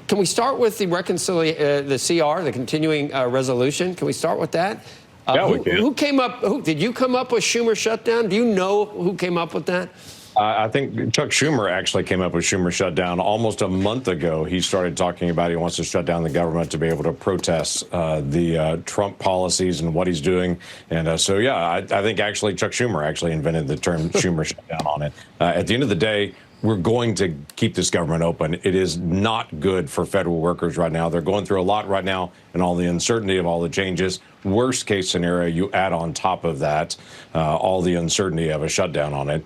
Can we start with the the CR, the continuing resolution? Can we start with that? Yeah, we can. Who came up? Did you come up with Schumer shutdown? Do you know who came up with that? I think Chuck Schumer actually came up with Schumer shutdown almost a month ago. He started talking about he wants to shut down the government to be able to protest the Trump policies and what he's doing. And so, yeah, I think actually Chuck Schumer actually invented the term Schumer shutdown on it. At the end of the day, we're going to keep this government open. It is not good for federal workers right now. They're going through a lot right now and all the uncertainty of all the changes. Worst case scenario, you add on top of that all the uncertainty of a shutdown on it.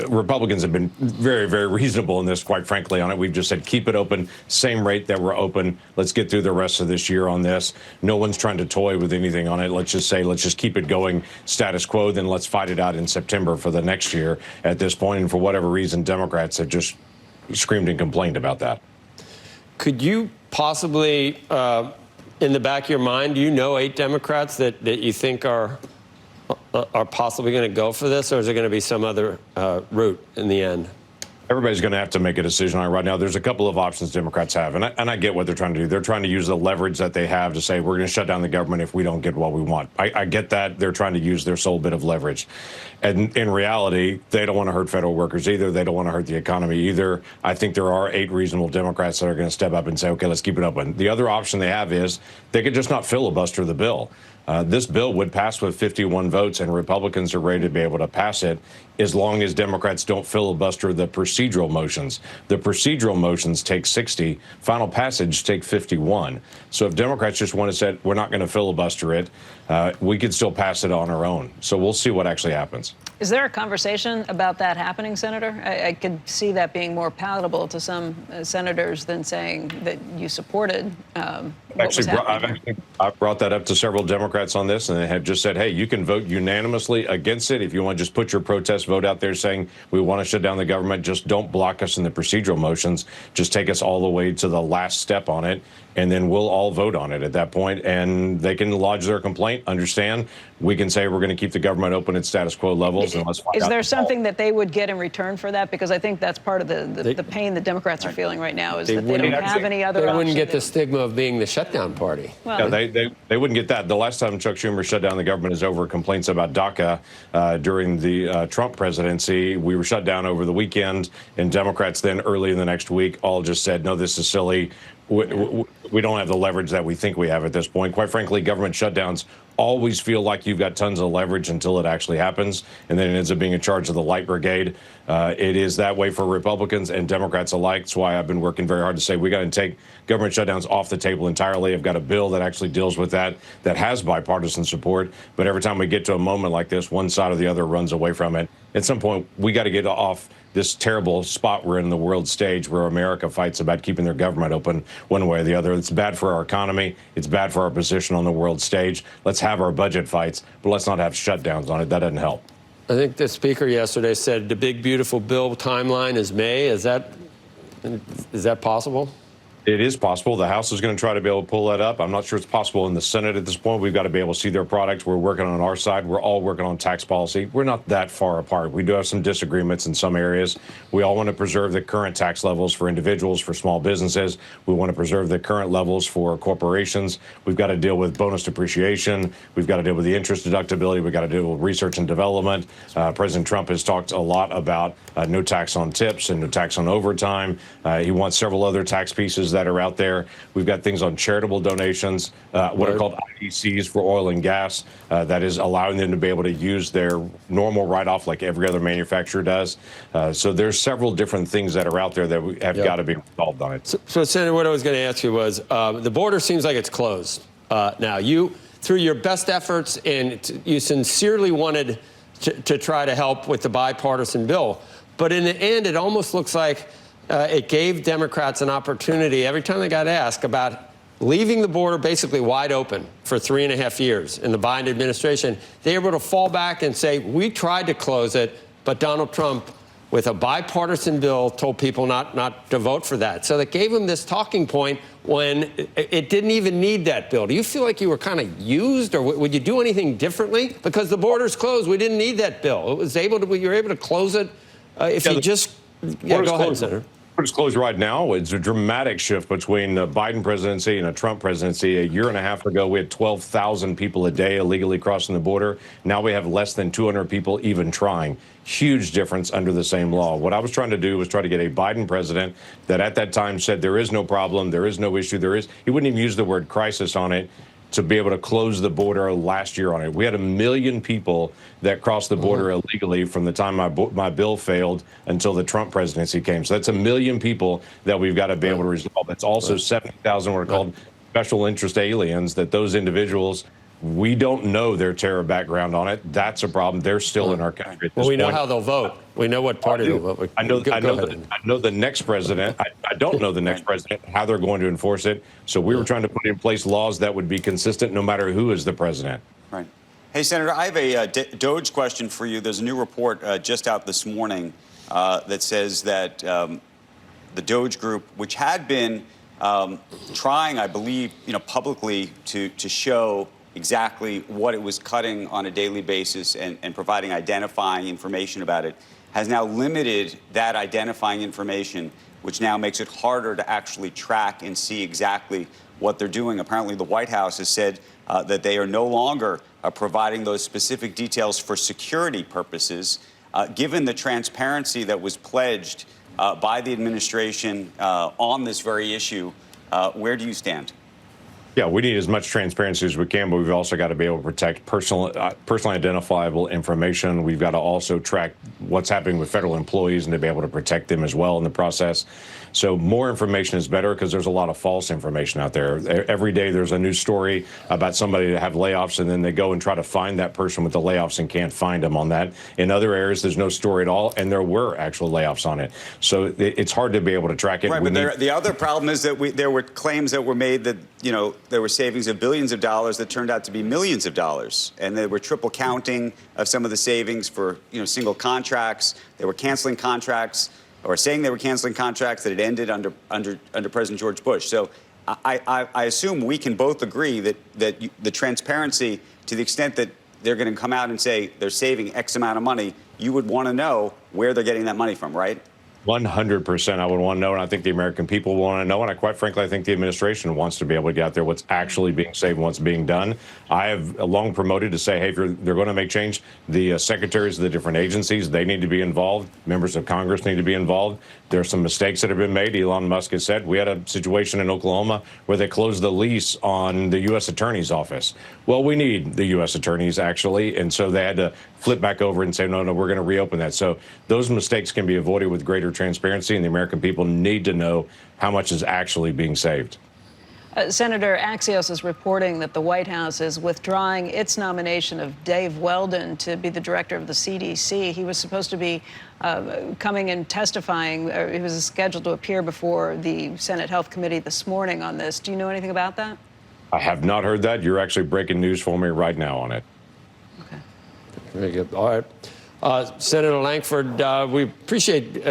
Republicans have been very, very reasonable in this, quite frankly, on it. We've just said, keep it open, same rate that we're open. Let's get through the rest of this year on this. No one's trying to toy with anything on it. Let's just say, let's just keep it going status quo. Then let's fight it out in September for the next year at this point. And for whatever reason, Democrats have just screamed and complained about that. Could you possibly, in the back of your mind, do you know 8 Democrats that you think are possibly going to go for this, or is there going to be some other route in the end? Everybody's going to have to make a decision on it right now. There's a couple of options Democrats have, and I get what they're trying to do. They're trying to use the leverage that they have to say, we're going to shut down the government if we don't get what we want. I get that. They're trying to use their sole bit of leverage. And in reality, they don't want to hurt federal workers either. They don't want to hurt the economy either. I think there are 8 reasonable Democrats that are going to step up and say, okay, let's keep it open. The other option they have is they could just not filibuster the bill. This bill would pass with 51 votes, and Republicans are ready to be able to pass it as long as Democrats don't filibuster the procedural motions. The procedural motions take 60. Final passage take 51. So if Democrats just want to say, we're not going to filibuster it, we could still pass it on our own. So we'll see what actually happens. Is there a conversation about that happening, Senator? I could see that being more palatable to some senators than saying that you supported I've brought that up to several Democrats on this, and they have just said, hey, you can vote unanimously against it. If you want to just put your protest vote out there saying we want to shut down the government, just don't block us in the procedural motions. Just take us all the way to the last step on it, and then we'll all vote on it at that point, and they can lodge their complaint, understand. We can say we're going to keep the government open at status quo levels. And let's find out. Is there something that they would get in return for that? Because I think that's part of the pain the Democrats are feeling right now, is that they don't have any other option. They wouldn't get the stigma of being the shutdown party. Well, yeah, they wouldn't get that. The last time Chuck Schumer shut down the government is over complaints about DACA during the Trump presidency. We were shut down over the weekend, and Democrats then early in the next week all just said, no, this is silly. We don't have the leverage that we think we have at this point. Quite frankly, government shutdowns always feel like you've got tons of leverage until it actually happens, and then it ends up being in charge of the light brigade. It is that way for Republicans and Democrats alike. That's why I've been working very hard to say we got to take government shutdowns off the table entirely. I've got a bill that actually deals with that has bipartisan support. But every time we get to a moment like this, one side or the other runs away from it. At some point, we got to get off this terrible spot we're in the world stage where America fights about keeping their government open one way or the other. It's bad for our economy. It's bad for our position on the world stage. Let's have our budget fights, but let's not have shutdowns on it. That doesn't help. I think the speaker yesterday said the big, beautiful bill timeline is May. Is that possible? It is possible. The House is going to try to be able to pull that up. I'm not sure it's possible in the Senate at this point. We've got to be able to see their products. We're working on our side. We're all working on tax policy. We're not that far apart. We do have some disagreements in some areas. We all want to preserve the current tax levels for individuals, for small businesses. We want to preserve the current levels for corporations. We've got to deal with bonus depreciation. We've got to deal with the interest deductibility. We've got to deal with research and development. President Trump has talked a lot about no tax on tips and no tax on overtime. He wants several other tax pieces that are out there. We've got things on charitable donations, what are called IDCs for oil and gas, that is allowing them to be able to use their normal write-off like every other manufacturer does. So there's several different things that are out there that we have got to be resolved on it. So, Senator, what I was going to ask you was, the border seems like it's closed now. You, through your best efforts, and you sincerely wanted to try to help with the bipartisan bill, but in the end, it almost looks like it gave Democrats an opportunity every time they got asked about leaving the border basically wide open for 3.5 years in the Biden administration. They were able to fall back and say, we tried to close it, but Donald Trump, with a bipartisan bill, told people not to vote for that. So that gave him this talking point when it didn't even need that bill. Do you feel like you were kind of used, or would you do anything differently? Because the border's closed, we didn't need that bill. You were able to close it if you just... Yeah, go ahead, Senator. It's closed right now. It's a dramatic shift between the Biden presidency and a Trump presidency. A year and a half ago, we had 12,000 people a day illegally crossing the border. Now we have less than 200 people even trying. Huge difference under the same law. What I was trying to do was try to get a Biden president that at that time said there is no problem, there is no issue, he wouldn't even use the word crisis on it, to be able to close the border last year on it. We had 1 million people that crossed the border illegally from the time my bill failed until the Trump presidency came. So that's 1 million people that we've got to be able to resolve. It's also 70,000 what are called special interest aliens, that those individuals, we don't know their terror background on it. That's a problem. They're still in our country at this Well, we know point. how they'll vote. We know what party they'll vote. I know the next president. I don't know the next president, how they're going to enforce it. So we were trying to put in place laws that would be consistent no matter who is the president. Right. Hey, Senator, I have a DOGE question for you. There's a new report just out this morning that says that the DOGE group, which had been trying, I believe, publicly to show exactly what it was cutting on a daily basis and providing identifying information about it, has now limited that identifying information, which now makes it harder to actually track and see exactly what they're doing. Apparently, the White House has said that they are no longer providing those specific details for security purposes. Given the transparency that was pledged by the administration on this very issue, where do you stand? Yeah, we need as much transparency as we can, but we've also got to be able to protect personally identifiable information. We've got to also track what's happening with federal employees and to be able to protect them as well in the process. So more information is better because there's a lot of false information out there. Every day there's a new story about somebody that have layoffs, and then they go and try to find that person with the layoffs and can't find them on that. In other areas, there's no story at all, and there were actual layoffs on it. So it's hard to be able to track it. Right, but the other problem is that there were claims that were made that, there were savings of billions of dollars that turned out to be millions of dollars. And they were triple counting of some of the savings for, single contracts. They were canceling contracts, or saying they were canceling contracts that had ended under President George Bush. So I assume we can both agree that the transparency, to the extent that they're going to come out and say they're saving X amount of money, you would want to know where they're getting that money from, right? 100% I would want to know, and I think the American people want to know, and quite frankly, I think the administration wants to be able to get out there what's actually being saved and what's being done. I have long promoted to say, hey, if they're going to make change, the secretaries of the different agencies, they need to be involved. Members of Congress need to be involved. There are some mistakes that have been made. Elon Musk has said we had a situation in Oklahoma where they closed the lease on the U.S. Attorney's office. Well, we need the U.S. attorneys, actually, and so they had to flip back over and say, no, we're going to reopen that. So those mistakes can be avoided with greater transparency, and the American people need to know how much is actually being saved. Senator, Axios is reporting that the White House is withdrawing its nomination of Dave Weldon to be the director of the CDC. He was supposed to be coming and testifying, or he was scheduled to appear before the Senate Health Committee this morning on this. Do you know anything about that? I have not heard that. You're actually breaking news for me right now on it. Okay. Very good. All right. Senator Lankford, we appreciate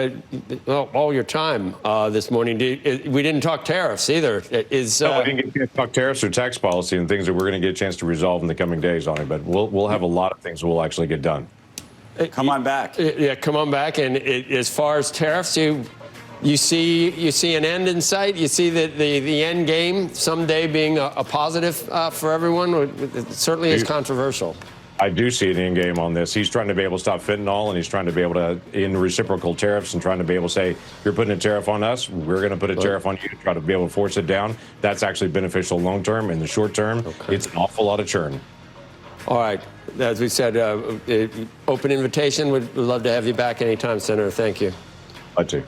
all your time this morning. We didn't talk tariffs either. No, we didn't get to talk tariffs or tax policy and things that we're going to get a chance to resolve in the coming days on it. But we'll have a lot of things we'll actually get done. Come on back. Yeah, come on back. And as far as tariffs, you see an end in sight. You see the end game someday being a positive for everyone. It certainly is controversial. I do see an end game on this. He's trying to be able to stop fentanyl, and he's trying to be able to end reciprocal tariffs and trying to be able to say, you're putting a tariff on us, we're going to put a tariff on you to try to be able to force it down. That's actually beneficial long term. In the short term, it's an awful lot of churn. All right. As we said, open invitation. We'd love to have you back anytime, Senator. Thank you. I do.